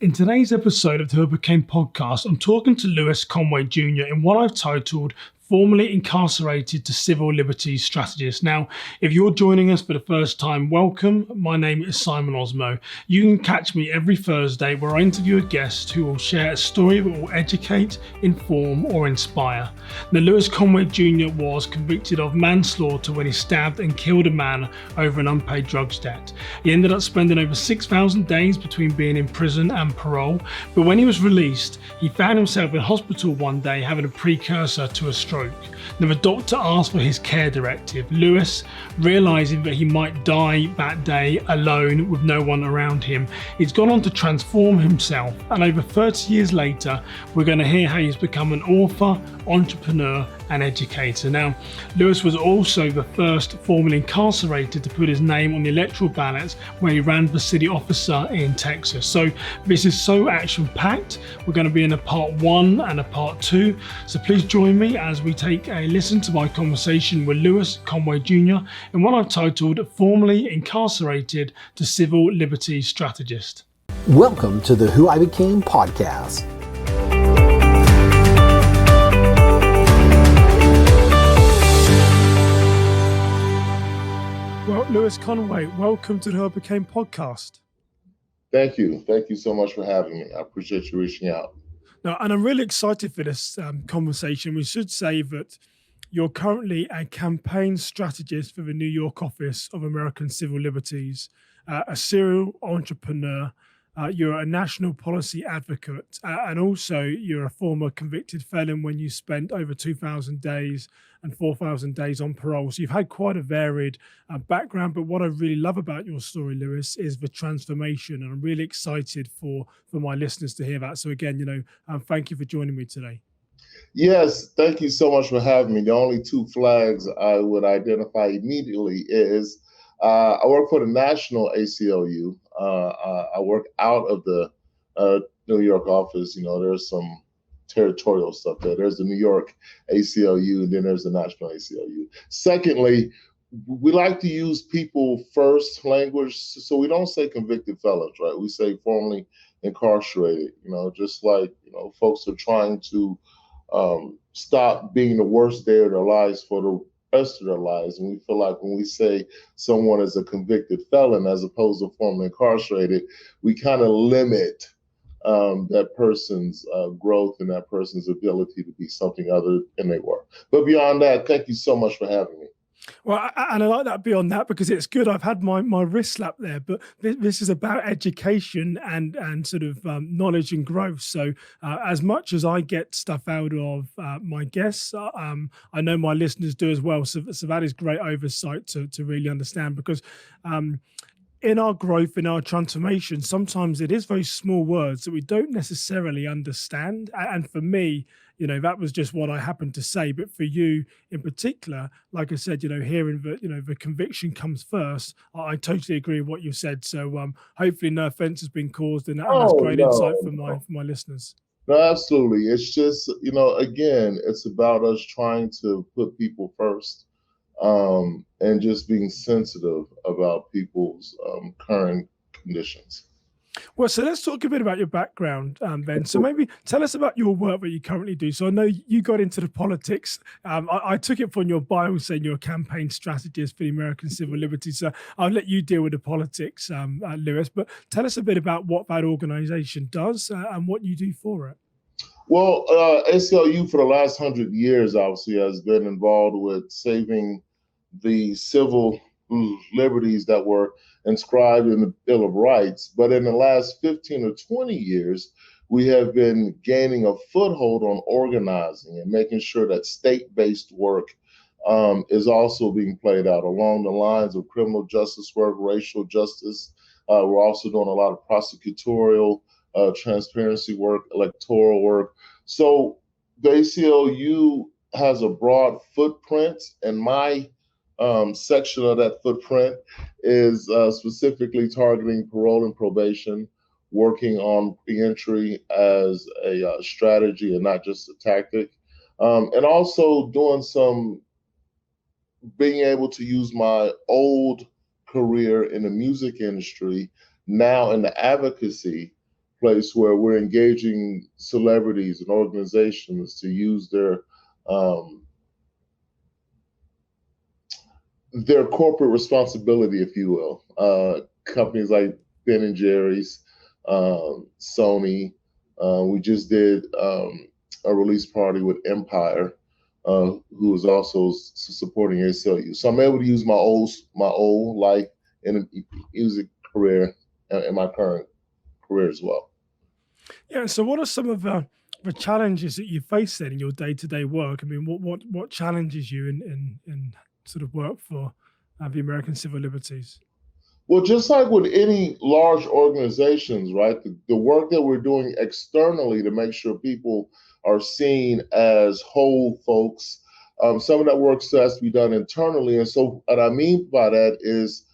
In today's episode of the Who Became podcast, I'm talking to Lewis Conway Jr. in what I've titled Formerly Incarcerated to Civil Liberties Strategist. Now, if you're joining us for the first time, welcome. My name is Simon Osmo. You can catch me every Thursday where I interview a guest who will share a story that will educate, inform, or inspire. Now, Lewis Conway Jr. was convicted of manslaughter when he stabbed and killed a man over an unpaid drugs debt. He ended up spending over 6,000 days between being in prison and parole, but when he was released, he found himself in hospital one day having a precursor to a stroke. Now, the doctor asked for his care directive. Lewis, realizing that he might die that day alone with no one around him, he's gone on to transform himself, and over 30 years later, we're going to hear how he's become an author, entrepreneur, and educator. Now, Lewis was also the first formerly incarcerated to put his name on the electoral ballots where he ran for city officer in Texas. So this is so action-packed. We're going to be in a part 1 and a part 2. So please join me as we take a listen to my conversation with Lewis Conway Jr. in what I've titled Formerly Incarcerated to Civil Liberties Strategist. Welcome to the Who I Became podcast. Well, Lewis Conway, welcome to the Who I Became podcast. Thank you. Thank you so much for having me. I appreciate you reaching out. Now, and I'm really excited for this conversation. We should say that you're currently a campaign strategist for the New York office of American Civil Liberties, a serial entrepreneur. You're a national policy advocate, and also you're a former convicted felon when you spent over 2,000 days and 4,000 days on parole. So you've had quite a varied background, but what I really love about your story, Lewis, is the transformation, and I'm really excited for my listeners to hear that. So again, thank you for joining me today. Yes, thank you so much for having me. The only 2 flags I would identify immediately is I work for the national ACLU. I work out of the New York office. There's some territorial stuff there. There's the New York ACLU, and then there's the national ACLU. Secondly, we like to use people first language, so we don't say convicted felons, right? We say formerly incarcerated, just like, folks are trying to stop being the worst day of their lives for the rest of their lives. And we feel like when we say someone is a convicted felon as opposed to formerly incarcerated, we kind of limit that person's growth and that person's ability to be something other than they were. But beyond that, thank you so much for having me. Well, and I like that beyond that because it's good. I've had my wrist slapped there, but this is about education and sort of knowledge and growth. So as much as I get stuff out of my guests, I know my listeners do as well. So that is great oversight to really understand because in our growth, in our transformation, sometimes it is very small words that we don't necessarily understand. And for me, that was just what I happened to say. But for you in particular, like I said, hearing that, the conviction comes first, I totally agree with what you said. So hopefully no offense has been caused, and that's great insight for my listeners. No, absolutely. It's just, again, it's about us trying to put people first. And just being sensitive about people's current conditions. Well, so let's talk a bit about your background, Ben. So maybe tell us about your work that you currently do. So I know you got into the politics. I took it from your bio saying you're a campaign strategist for the American Civil Liberties. So I'll let you deal with the politics, Lewis. But tell us a bit about what that organization does and what you do for it. Well, ACLU for the last 100 years, obviously, has been involved with saving the civil liberties that were inscribed in the Bill of Rights. But in the last 15 or 20 years, we have been gaining a foothold on organizing and making sure that state-based work is also being played out along the lines of criminal justice work, racial justice. We're also doing a lot of prosecutorial transparency work, electoral work. So the ACLU has a broad footprint, and my section of that footprint is specifically targeting parole and probation, working on reentry as a strategy and not just a tactic, and also doing being able to use my old career in the music industry now in the advocacy place where we're engaging celebrities and organizations to use their corporate responsibility, if you will. Companies like Ben and Jerry's, Sony. We just did a release party with Empire, who is also supporting ACLU. So I'm able to use my old life in a music career and my current career as well. Yeah. So, what are some of the challenges that you face then in your day-to-day work? I mean, what challenges you in sort of work for the American Civil Liberties? Well, just like with any large organizations, right? The work that we're doing externally to make sure people are seen as whole folks, some of that work still has to be done internally. And so, what I mean by that is,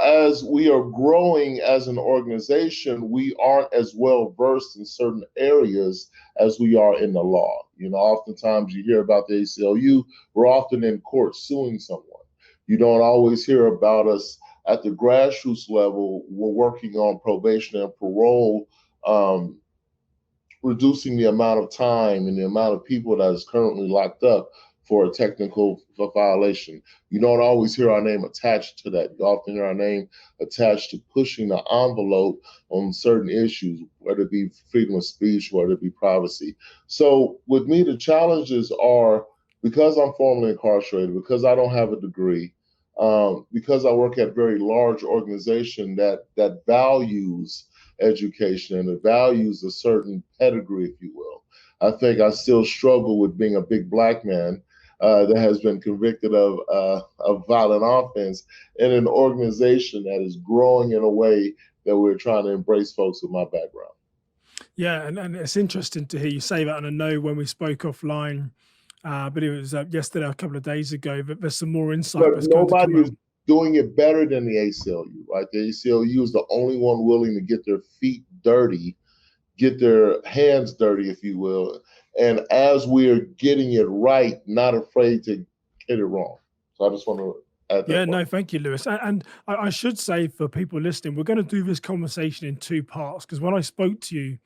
as we are growing as an organization, we aren't as well versed in certain areas as we are in the law. Oftentimes you hear about the ACLU, we're often in court suing someone. You don't always hear about us at the grassroots level. We're working on probation and parole, reducing the amount of time and the amount of people that is currently locked up for a technical violation. You don't always hear our name attached to that. You often hear our name attached to pushing the envelope on certain issues, whether it be freedom of speech, whether it be privacy. So with me, the challenges are, because I'm formerly incarcerated, because I don't have a degree, because I work at a very large organization that values education and it values a certain pedigree, if you will. I think I still struggle with being a big Black man that has been convicted of violent offense in an organization that is growing in a way that we're trying to embrace folks with my background. Yeah, and it's interesting to hear you say that. And I know when we spoke offline, but it was yesterday, a couple of days ago, that there's some more insight But that's going to come nobody is out. doing it better than the ACLU, right? The ACLU is the only one willing to get their feet dirty, get their hands dirty, if you will. And as we're getting it right, not afraid to get it wrong. So I just want to add Yeah, that part. no, thank you, Lewis. And I should say for people listening, we're going to do this conversation in two parts because when I spoke to you,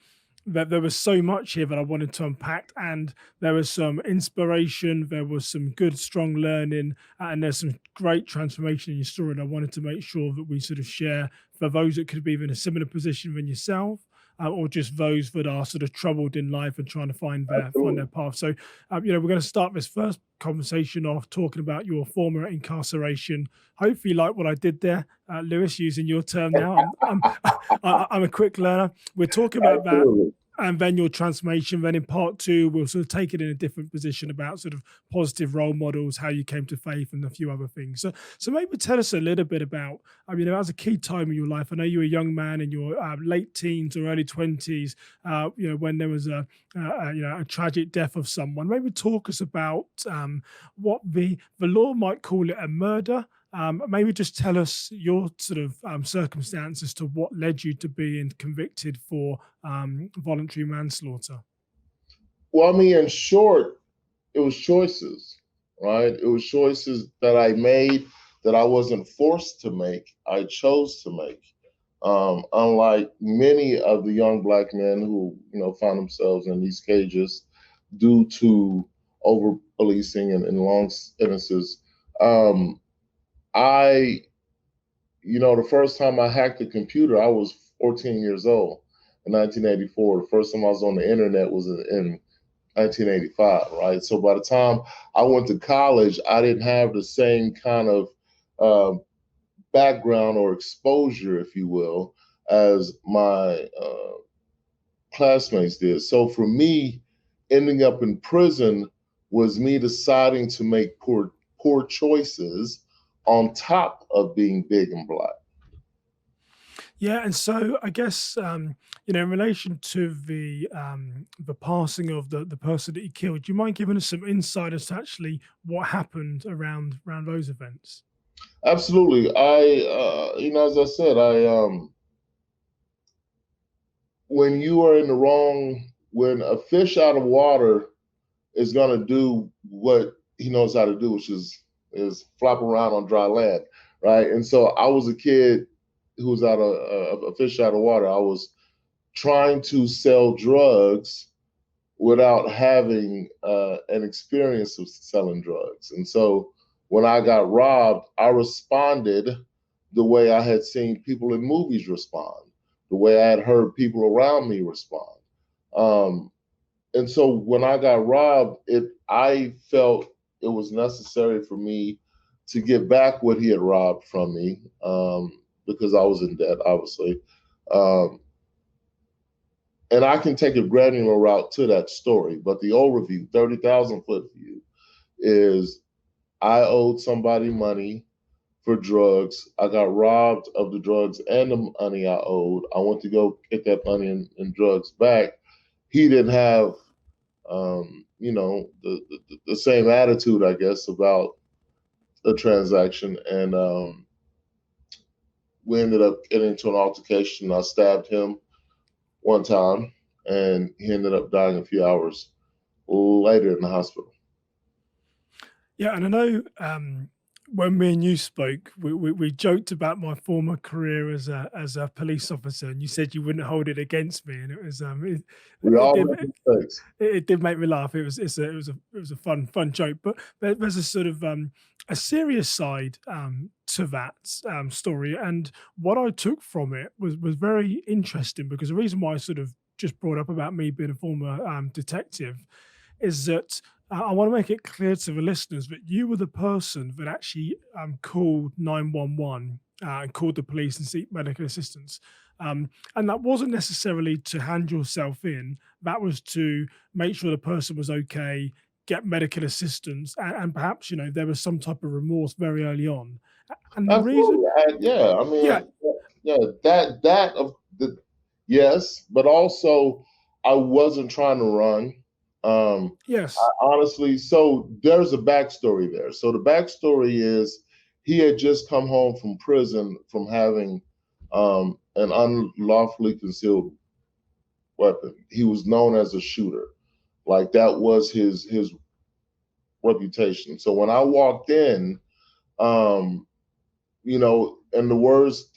that there was so much here that I wanted to unpack, and there was some inspiration, there was some good, strong learning, and there's some great transformation in your story. And I wanted to make sure that we sort of share for those that could be in a similar position than yourself, or just those that are sort of troubled in life and trying to find their Absolutely. path. So, we're going to start this first conversation off talking about your former incarceration. Hopefully, you like what I did there, Lewis, using your term now. I'm a quick learner. We're talking about that Absolutely. and then your transformation. Then in part two, we'll sort of take it in a different position about sort of positive role models, how you came to faith, and a few other things. So maybe tell us a little bit about, as a key time in your life. I know you were a young man in your late teens or early 20s, when there was a tragic death of someone. Maybe talk us about what the law might call it a murder. Maybe just tell us your sort of circumstances to what led you to being convicted for voluntary manslaughter. Well, I mean, in short, it was choices, right? It was choices that I made that I wasn't forced to make. I chose to make. Unlike many of the young Black men who, find themselves in these cages due to over policing and long sentences. I, the first time I hacked a computer, I was 14 years old in 1984. The first time I was on the internet was in 1985, right? So by the time I went to college, I didn't have the same kind of background or exposure, if you will, as my classmates did. So for me, ending up in prison was me deciding to make poor choices on top of being big and Black. Yeah, and so I guess in relation to the passing of the person that he killed, do you mind giving us some insight as to actually what happened around those events? Absolutely. As I said, when you are in the wrong, when a fish out of water is going to do what he knows how to do, which is flop around on dry land, right? And so I was a kid who was a fish out of water. I was trying to sell drugs without having an experience of selling drugs. And so when I got robbed, I responded the way I had seen people in movies respond, the way I had heard people around me respond. And so when I got robbed, I felt it was necessary for me to get back what he had robbed from me, because I was in debt, obviously. And I can take a granular route to that story, but the overview, 30,000 foot view, is I owed somebody money for drugs. I got robbed of the drugs and the money I owed. I went to go get that money and drugs back. He didn't have, the same attitude, I guess, about the transaction. And we ended up getting into an altercation. I stabbed him one time, and he ended up dying a few hours later in the hospital. Yeah, and I know when me and you spoke, we joked about my former career as a police officer, and you said you wouldn't hold it against me, and it was We all make mistakes. it did make me laugh. It was a fun joke, but there's a sort of a serious side to that story, and what I took from it was very interesting, because the reason why I sort of just brought up about me being a former detective is that I want to make it clear to the listeners that you were the person that actually called 911 and called the police and seek medical assistance. And that wasn't necessarily to hand yourself in, that was to make sure the person was okay, get medical assistance, and perhaps, there was some type of remorse very early on. And the reason, Yeah, that of the yes, but also I wasn't trying to run. Yes, Honestly, so there's a backstory there. So the backstory is he had just come home from prison from having an unlawfully concealed weapon. He was known as a shooter, like that was his reputation. So when I walked in, and the words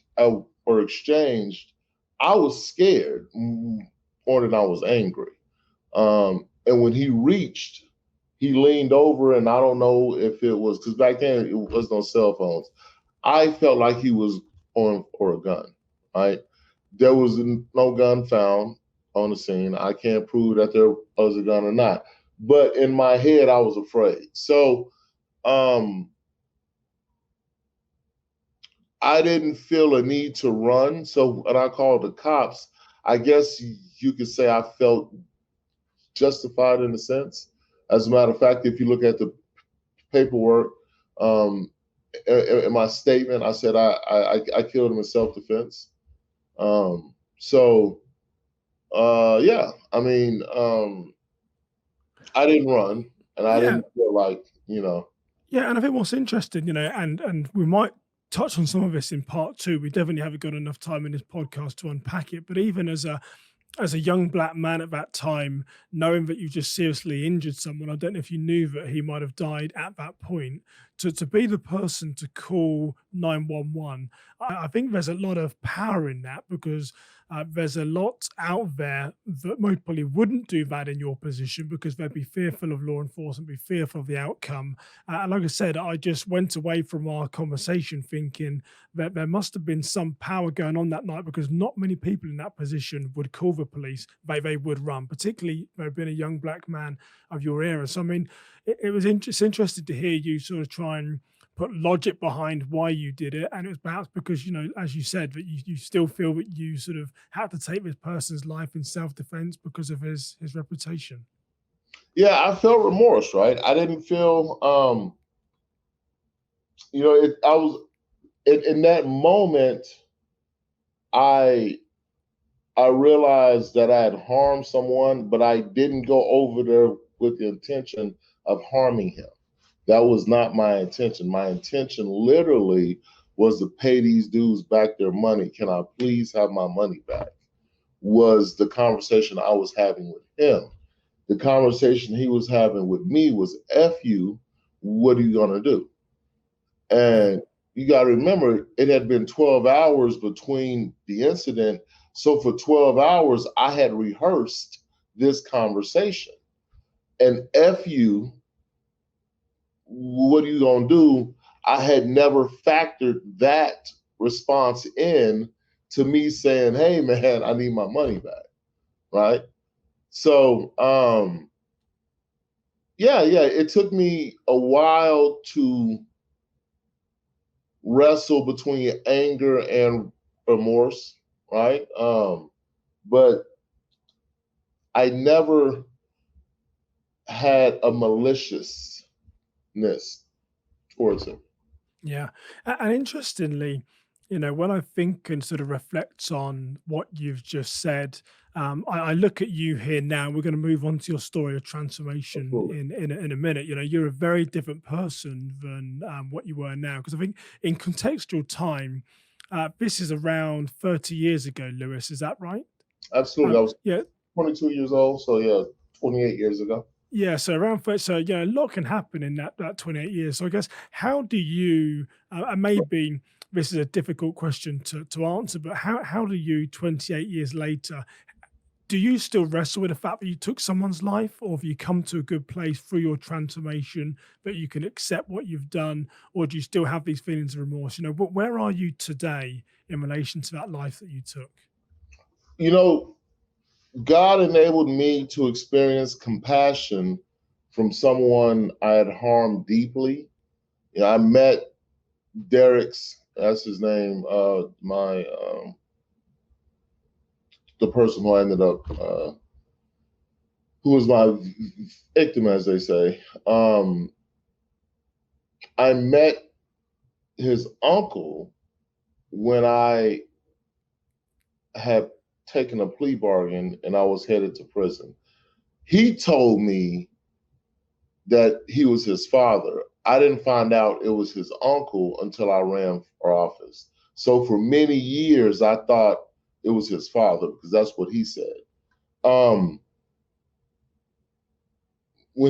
were exchanged, I was scared more than I was angry. And when he reached, he leaned over, and I don't know if it was because back then it was no cell phones. I felt like he was on for a gun. Right? There was no gun found on the scene. I can't prove that there was a gun or not. But in my head, I was afraid. So I didn't feel a need to run. So when I called the cops, I guess you could say I felt justified in a sense. As a matter of fact, if you look at the paperwork, in my statement, I said I killed him in self-defense. Yeah, I mean, I didn't run, and I didn't feel like, Yeah, and I think what's interesting, and we might touch on some of this in part two. We definitely haven't got enough time in this podcast to unpack it. But even as a young black man at that time, knowing that you just seriously injured someone, I don't know if you knew that he might have died at that point, to be the person to call 911, I think there's a lot of power in that, because there's a lot out there that most probably wouldn't do that in your position, because they'd be fearful of law enforcement, be fearful of the outcome. And like I said, I just went away from our conversation thinking that there must have been some power going on that night, because not many people in that position would call the police. They would run, particularly being a young black man of your era. So I mean, it's interesting to hear you sort of try and put logic behind why you did it, and it was perhaps because, as you said, that you still feel that you sort of had to take this person's life in self-defense because of his reputation. Yeah, I felt remorse, right? I didn't feel, I was in that moment. I realized that I had harmed someone, but I didn't go over there with the intention of harming him. That was not my intention. My intention literally was to pay these dudes back their money. Can I please have my money back? Was the conversation I was having with him. The conversation he was having with me was, F you, what are you going to do? And you got to remember, it had been 12 hours between the incident. So for 12 hours, I had rehearsed this conversation. And F you, what are you going to do? I had never factored that response in to me saying, hey, man, I need my money back. Right. So, yeah, it took me a while to wrestle between anger and remorse. Right. But I never had a maliciousness towards him. Yeah. And interestingly, when I think and sort of reflect on what you've just said, I look at you here now. We're going to move on to your story of transformation Absolutely. in a minute. You're a very different person than what you were now. Because I think in contextual time, this is around 30 years ago, Lewis. Is that right? Absolutely. I was Yeah. 22 years old. So, yeah, 28 years ago. Yeah, so around so a lot can happen in that 28 years. So I guess how do you and maybe this is a difficult question to answer, but how do you 28 years later, do you still wrestle with the fact that you took someone's life, or have you come to a good place through your transformation that you can accept what you've done, or do you still have these feelings of remorse? Where are you today in relation to that life that you took? You know, God enabled me to experience compassion from someone I had harmed deeply. I met Derek's, that's his name, the person who I ended up, who was my victim, as they say. I met his uncle when I had taken a plea bargain and I was headed to prison. He told me that he was his father. I didn't find out it was his uncle until I ran for office. So for many years, I thought it was his father because that's what he said. When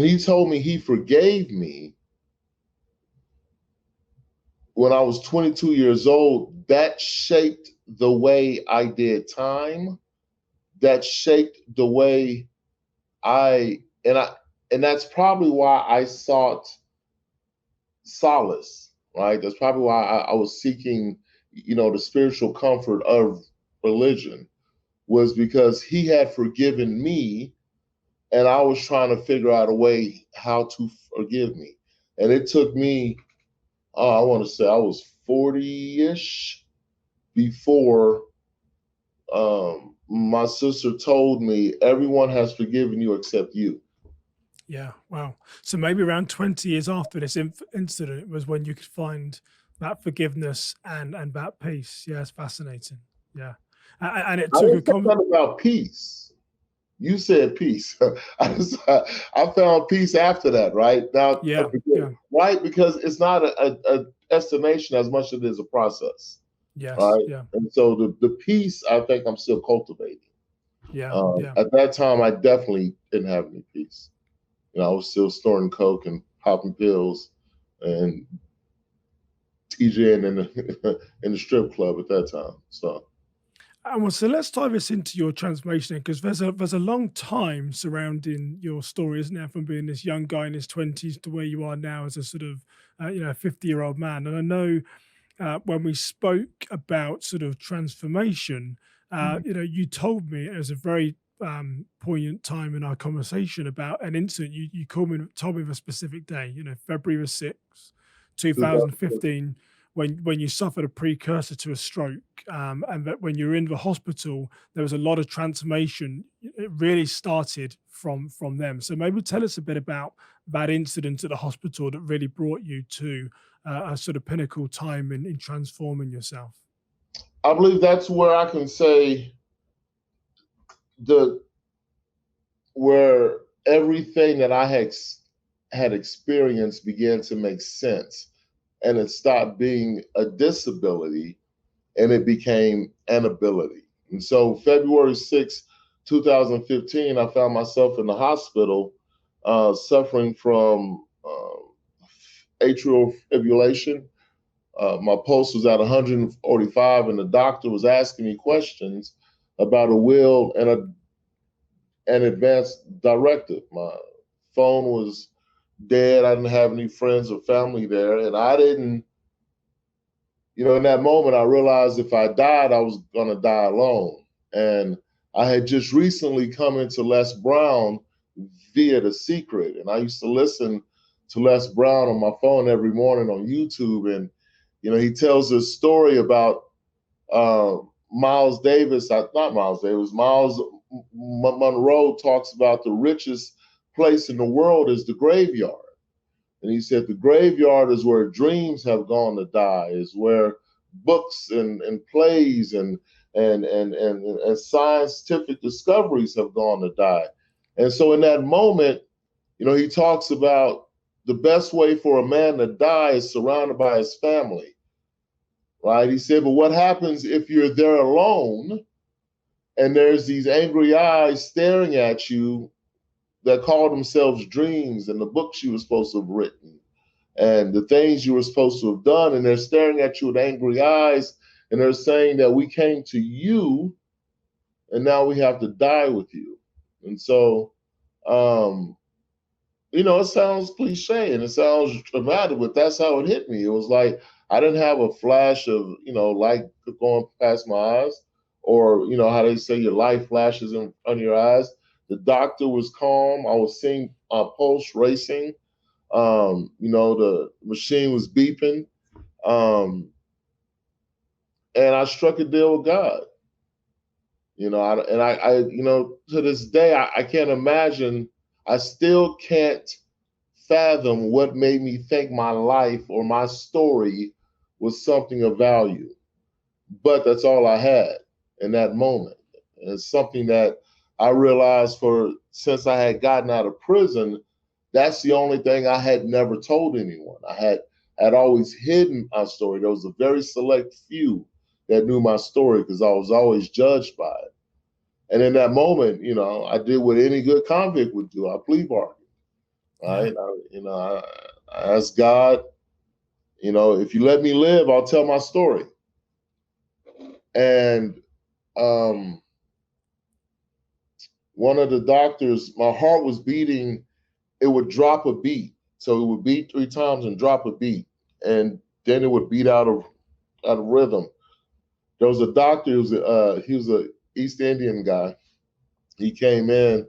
he told me he forgave me when I was 22 years old, that shaped the way I did time. That shaped the way and that's probably why I sought solace, right? That's probably why I was seeking, the spiritual comfort of religion, was because he had forgiven me and I was trying to figure out a way how to forgive me. And it took me, I want to say I was 40-ish before my sister told me everyone has forgiven you except you. Yeah, wow. So maybe around 20 years after this incident was when you could find that forgiveness and that peace. Yeah, it's fascinating. Yeah. And it I took a didn't say that about peace. You said peace. I found peace after that, right? Now, yeah, yeah, right? Because it's not a destination as much as it is a process, yes, right? yeah, And so the peace, I think I'm still cultivating. yeah, yeah. At that time, I definitely didn't have any peace. I was still snorting coke and popping pills and TJing in the strip club at that time. So. And well, so let's dive this into your transformation because there's a long time surrounding your story, isn't there? From being this young guy in his 20s to where you are now as a sort of 50-year-old man. And I know when we spoke about sort of transformation, you told me it was a very poignant time in our conversation about an incident. You told me of a specific day, February the 6th, 2015, when you suffered a precursor to a stroke, and that when you were in the hospital, there was a lot of transformation. It really started from them. So maybe tell us a bit about that incident at the hospital that really brought you to a sort of pinnacle time in transforming yourself. I believe that's where I can say where everything that I had experienced began to make sense, and it stopped being a disability and it became an ability. And so February 6, 2015, I found myself in the hospital suffering from atrial fibrillation. My pulse was at 145, and the doctor was asking me questions about a will and an advance directive. My phone was dead. I didn't have any friends or family there, and I didn't. In that moment, I realized if I died, I was going to die alone. And I had just recently come into Les Brown via The Secret. And I used to listen to Les Brown on my phone every morning on YouTube. And, he tells this story about Miles Davis, not Miles Davis, Miles Monroe talks about the richest place in the world is the graveyard. And he said the graveyard is where dreams have gone to die, is where books and plays and scientific discoveries have gone to die. And so in that moment, he talks about the best way for a man to die is surrounded by his family, right? He said, but what happens if you're there alone and there's these angry eyes staring at you that call themselves dreams and the books you were supposed to have written and the things you were supposed to have done, and they're staring at you with angry eyes, and they're saying that we came to you, and now we have to die with you. And so, it sounds cliche and it sounds dramatic, but that's how it hit me. It was like I didn't have a flash of, light going past my eyes, or, how they say your life flashes in front of your eyes. The doctor was calm. I was seeing pulse racing. The machine was beeping. And I struck a deal with God. To this day, I can't imagine, I still can't fathom what made me think my life or my story was something of value. But that's all I had in that moment. And it's something that I realized since I had gotten out of prison, that's the only thing I had never told anyone. I had always hidden my story. There was a very select few that knew my story because I was always judged by it. And in that moment, I did what any good convict would do. I plea bargained, right? I asked God, if you let me live, I'll tell my story. And one of the doctors, my heart was beating, it would drop a beat. So it would beat 3 times and drop a beat. And then it would beat out of rhythm. There was a doctor, he was a East Indian guy. He came in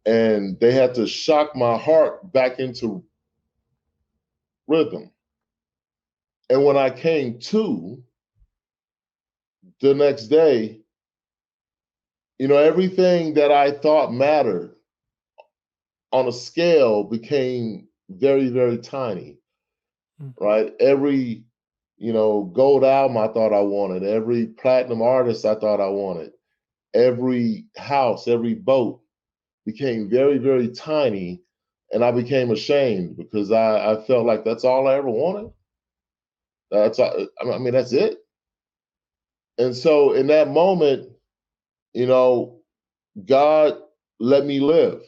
and they had to shock my heart back into rhythm. And when I came to the next day, everything that I thought mattered on a scale became very, very tiny, right? Every, gold album I thought I wanted, every platinum artist I thought I wanted, every house, every boat became very, very tiny. And I became ashamed because I felt like that's all I ever wanted. That's it. And so in that moment, God let me live.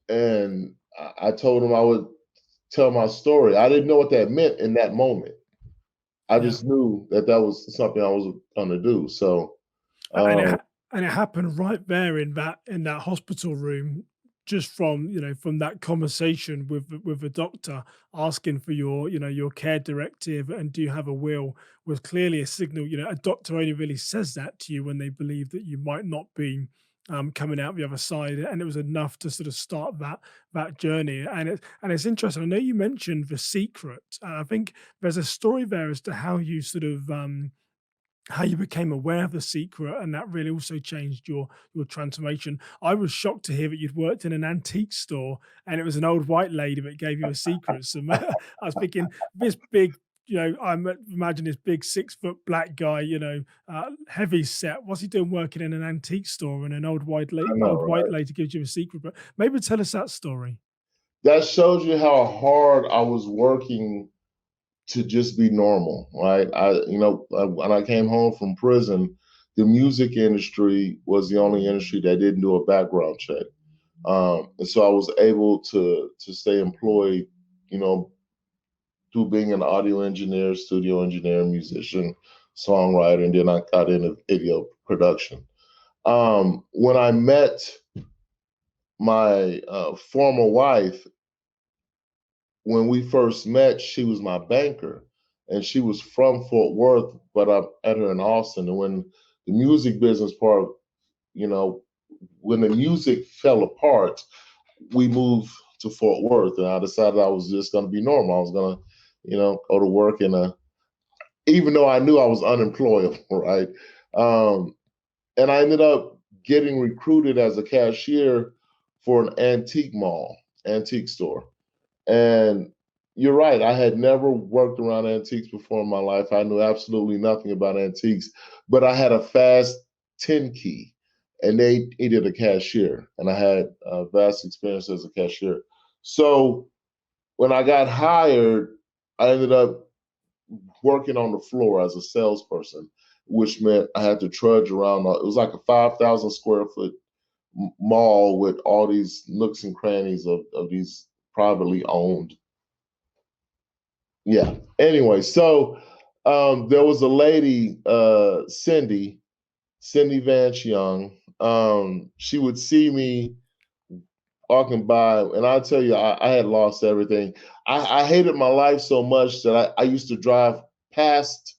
And I told him I would tell my story. I didn't know what that meant in that moment. I just knew that was something I was going to do. So, and it happened right there in that hospital room, just from that conversation with the doctor asking for your care directive and do you have a will, was clearly a signal. A doctor only really says that to you when they believe that you might not be coming out the other side, and it was enough to sort of start that journey. And it's interesting. I know you mentioned The Secret. I think there's a story there as to how you sort of how you became aware of The Secret, and that really also changed your transformation. I was shocked to hear that you'd worked in an antique store and it was an old white lady that gave you a secret. So I was thinking, this big, I imagine this big 6 foot black guy, heavy set. What's he doing working in an antique store and an old white right? lady gives you a secret? But maybe tell us that story. That shows you how hard I was working to just be normal, right? When I came home from prison, the music industry was the only industry that didn't do a background check. And so I was able to stay employed, through being an audio engineer, studio engineer, musician, songwriter, and then I got into video production. When I met my former wife, when we first met, she was my banker, and she was from Fort Worth, but I met her in Austin. And when the music business part, you know, when the music fell apart, we moved to Fort Worth, and I decided I was just going to be normal. I was going to, go to work even though I knew I was unemployable, right? Um, and I ended up getting recruited as a cashier for an antique store. And you're right, I had never worked around antiques before in my life. I knew absolutely nothing about antiques, but I had a fast 10 key, and they needed a cashier, and I had vast experience as a cashier. So when I got hired, I ended up working on the floor as a salesperson, which meant I had to trudge around. It was like a 5,000 square foot mall with all these nooks and crannies of these privately owned. Yeah. Anyway, so there was a lady, Cindy Vance Young. She would see me walking by, and I'll tell you, I had lost everything. I hated my life so much that I used to drive past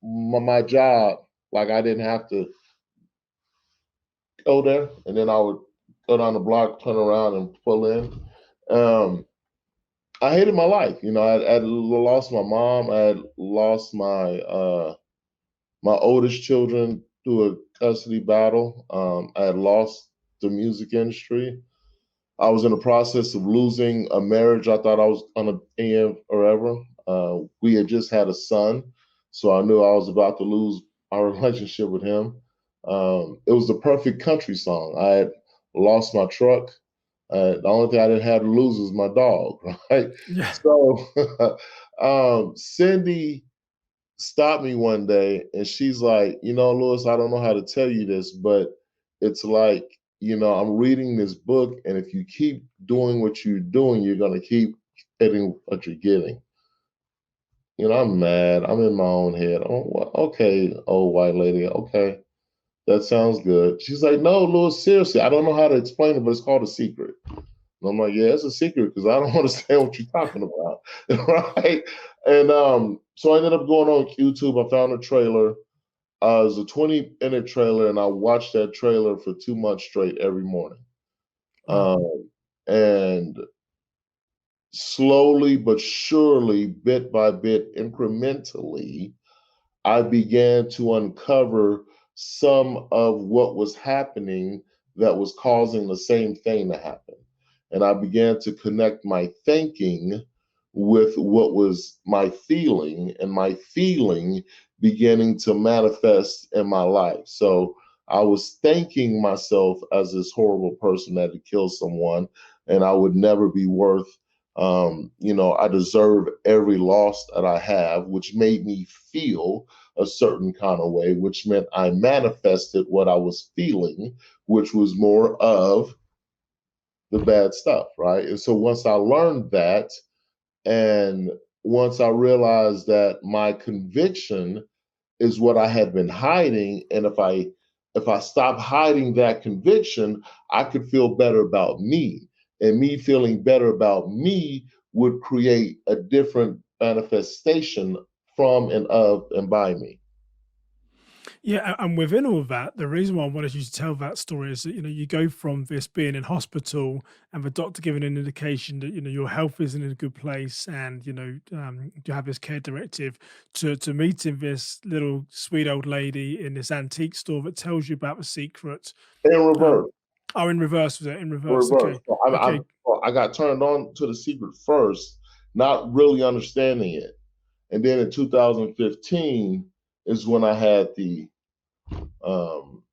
my job like I didn't have to go there, and then I would go down the block, turn around, and pull in. Um, I hated my life. I lost my mom. I had lost my oldest children through a custody battle. I had lost the music industry. I was in the process of losing a marriage I thought I was going to be in forever. We had just had a son, so I knew I was about to lose our relationship with him. It was the perfect country song. I had lost my truck. The only thing I didn't have to lose was my dog, right? Yeah. So Cindy stopped me one day, and she's like, Lewis, I don't know how to tell you this, but it's like, I'm reading this book, and if you keep doing what you're doing, you're going to keep getting what you're getting. I'm mad. I'm in my own head. Oh, okay, old white lady. Okay, that sounds good. She's like, no, Lewis, seriously, I don't know how to explain it, but it's called a secret. And I'm like, yeah, it's a secret because I don't understand what you're talking about, right? And so I ended up going on YouTube. I found a trailer. It was a 20-minute trailer, and I watched that trailer for 2 months straight every morning. Wow. And slowly but surely, bit by bit, incrementally, I began to uncover some of what was happening that was causing the same thing to happen. And I began to connect my thinking with what was my feeling, and my feeling beginning to manifest in my life. So I was thanking myself as this horrible person that had killed someone, and I would never be worth. I deserve every loss that I have, which made me feel a certain kind of way, which meant I manifested what I was feeling, which was more of the bad stuff, right? And so once I learned that, and once I realized that my conviction is what I had been hiding, and if I stop hiding that conviction, I could feel better about me. And me feeling better about me would create a different manifestation from and of and by me. Yeah, and within all of that, the reason why I wanted you to tell that story is that you go from this being in hospital and the doctor giving an indication that your health isn't in a good place, and you have this care directive, to meeting this little sweet old lady in this antique store that tells you about the secret. In Um, reverse. oh, in reverse, was it? In reverse. Reverse. Okay, So okay. I got turned on to the secret first, not really understanding it. And then in 2015 is when I had the um,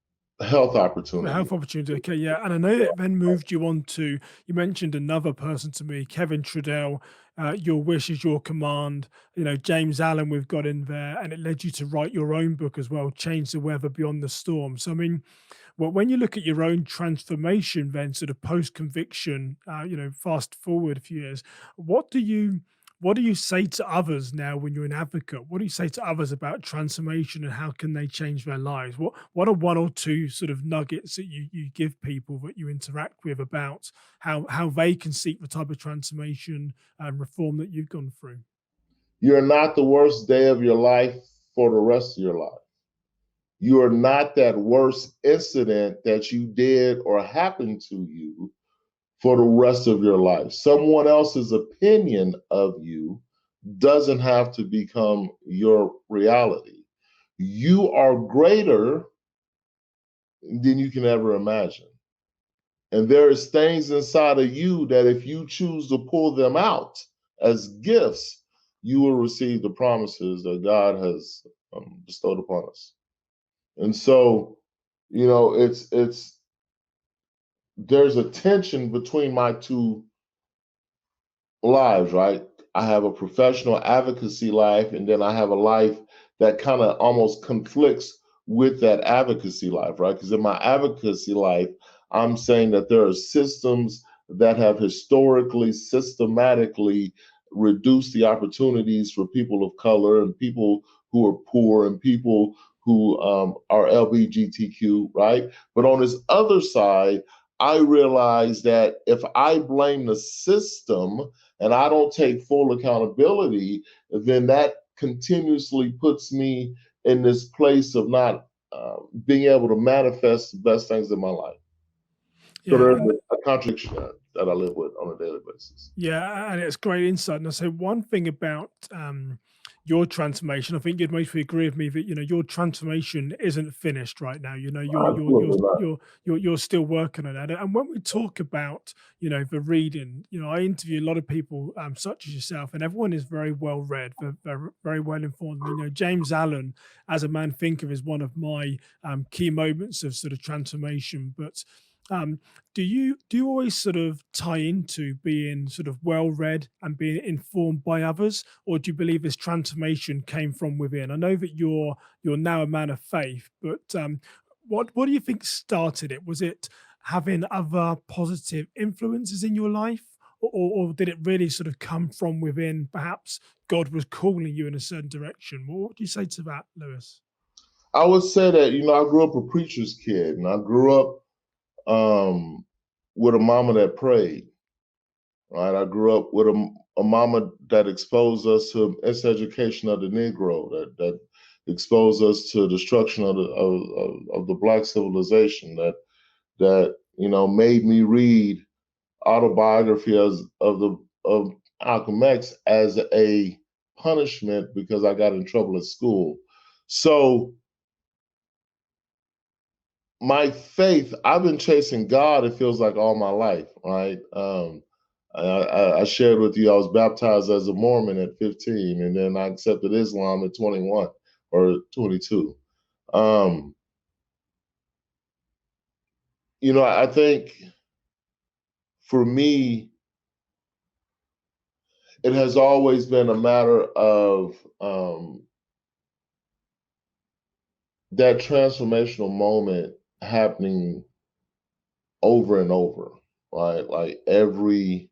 health The opportunity. health opportunity. Okay, yeah, and I know it then moved you on to. You mentioned another person to me, Kevin Trudell. Your wish is your command. James Allen. We've got in there, and it led you to write your own book as well, "Change the Weather Beyond the Storm." So, I mean, well, when you look at your own transformation, then sort of post conviction, fast forward a few years, what do you What do you say to others now when you're an advocate? What do you say to others about transformation and how can they change their lives? What are one or two sort of nuggets that you give people that you interact with about how they can seek the type of transformation and reform that you've gone through? You're not the worst day of your life for the rest of your life. You are not that worst incident that you did or happened to you for the rest of your life. Someone else's opinion of you doesn't have to become your reality. You are greater than you can ever imagine. And there is things inside of you that if you choose to pull them out as gifts, you will receive the promises that God has bestowed upon us. And so, it's there's a tension between my two lives, right? I have a professional advocacy life, and then I have a life that kind of almost conflicts with that advocacy life, right? Because in my advocacy life, I'm saying that there are systems that have historically, systematically reduced the opportunities for people of color and people who are poor and people who are LGBTQ, right? But on this other side, I realize that if I blame the system, and I don't take full accountability, then that continuously puts me in this place of not being able to manifest the best things in my life. So Yeah, there's and a contradiction that I live with on a daily basis. yeah, and it's great insight. And I say one thing about your transformation. I think you'd mostly agree with me that your transformation isn't finished right now. Absolutely not. You're still working on that. And when we talk about the reading, I interview a lot of people such as yourself, and everyone is very well read, very, very well informed. James Allen, as a man thinker, is one of my key moments of sort of transformation. But um, do you always sort of tie into being sort of well read and being informed by others, or do you believe this transformation came from within? I know that you're now a man of faith, but what do you think started it? Was it having other positive influences in your life, or did it really sort of come from within? Perhaps God was calling you in a certain direction. What do you say to that, Lewis? I would say that, I grew up a preacher's kid, and I grew up with a mama that prayed. Right, I grew up with a mama that exposed us to miseducation of the Negro, that exposed us to destruction of the Black civilization, that made me read autobiography of Malcolm X as a punishment because I got in trouble at school. So my faith, I've been chasing God, it feels like all my life, right? I shared with you, I was baptized as a Mormon at 15, and then I accepted Islam at 21 or 22. Um, I think for me, it has always been a matter of that transformational moment happening over and over, right? Like every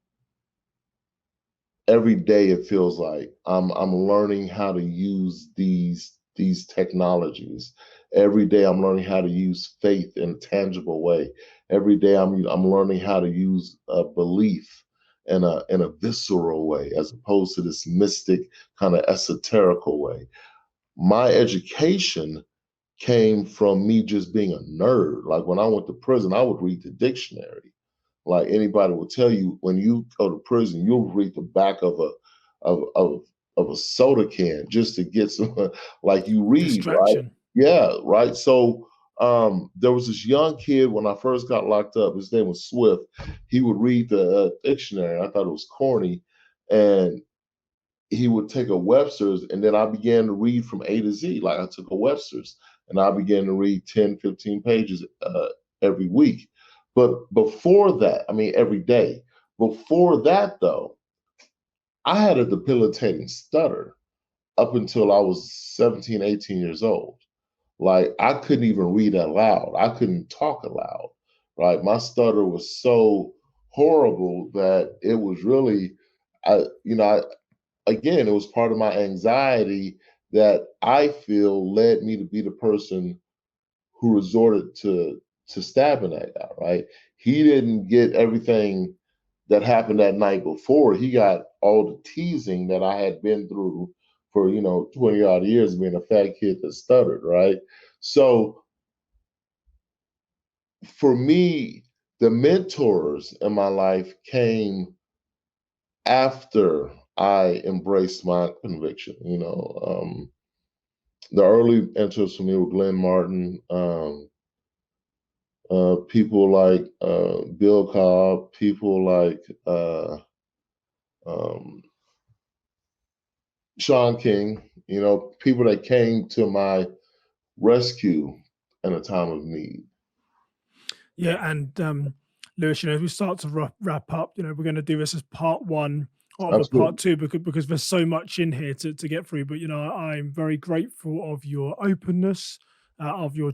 day it feels like I'm learning how to use these technologies. Every day I'm learning how to use faith in a tangible way. Every day I'm learning how to use belief in a visceral way as opposed to this mystic kind of esoterical way. My education came from me just being a nerd. Like when I went to prison, I would read the dictionary. Like anybody will tell you, when you go to prison, you'll read the back of a soda can just to get some like you read, right? Distraction. Yeah, right. So there was this young kid when I first got locked up. His name was Swift. He would read the dictionary. I thought it was corny, and he would take a Webster's, and then I began to read from A to Z. Like I took a Webster's and I began to read 10, 15 pages every week. But before that, I mean, every day. Before that, though, I had a debilitating stutter up until I was 17, 18 years old. Like I couldn't even read aloud. I couldn't talk aloud, right? My stutter was so horrible that it was really, I, again, it was part of my anxiety that I feel led me to be the person who resorted to stabbing that guy, right? He didn't get everything that happened that night before. He got all the teasing that I had been through for, 20 odd years being a fat kid that stuttered, right? So for me, the mentors in my life came after I embraced my conviction. The early mentors for me were Glenn Martin, people like Bill Cobb, people like um, Sean King, people that came to my rescue in a time of need. Yeah, and Lewis, as we start to wrap up, we're going to do this as part one of a Absolutely. part two because there's so much in here to get through. But I'm very grateful of your openness, of your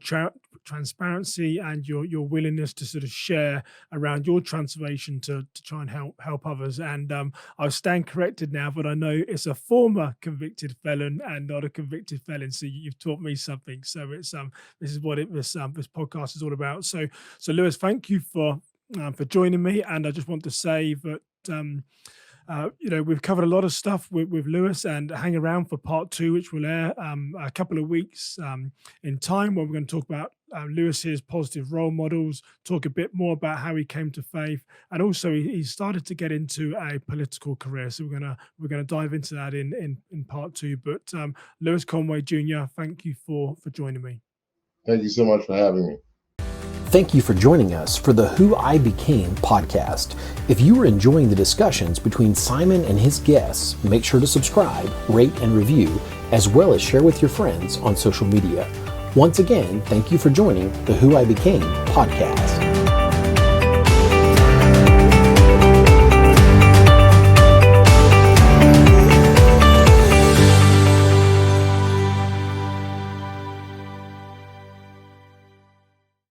transparency, and your willingness to sort of share around your transformation to try and help others. And I'll stand corrected now, but I know it's a former convicted felon and not a convicted felon. So you've taught me something. So it's this is what this podcast is all about. So Lewis, thank you for joining me. And I just want to say that. We've covered a lot of stuff with Lewis, and hang around for part two, which will air a couple of weeks in time, where we're going to talk about Lewis's positive role models, talk a bit more about how he came to faith, and also he started to get into a political career. So we're gonna dive into that in part two. But Lewis Conway Jr., thank you for joining me. Thank you so much for having me. Thank you for joining us for the Who I Became podcast. If you are enjoying the discussions between Simon and his guests, make sure to subscribe, rate, and review, as well as share with your friends on social media. Once again, thank you for joining the Who I Became podcast.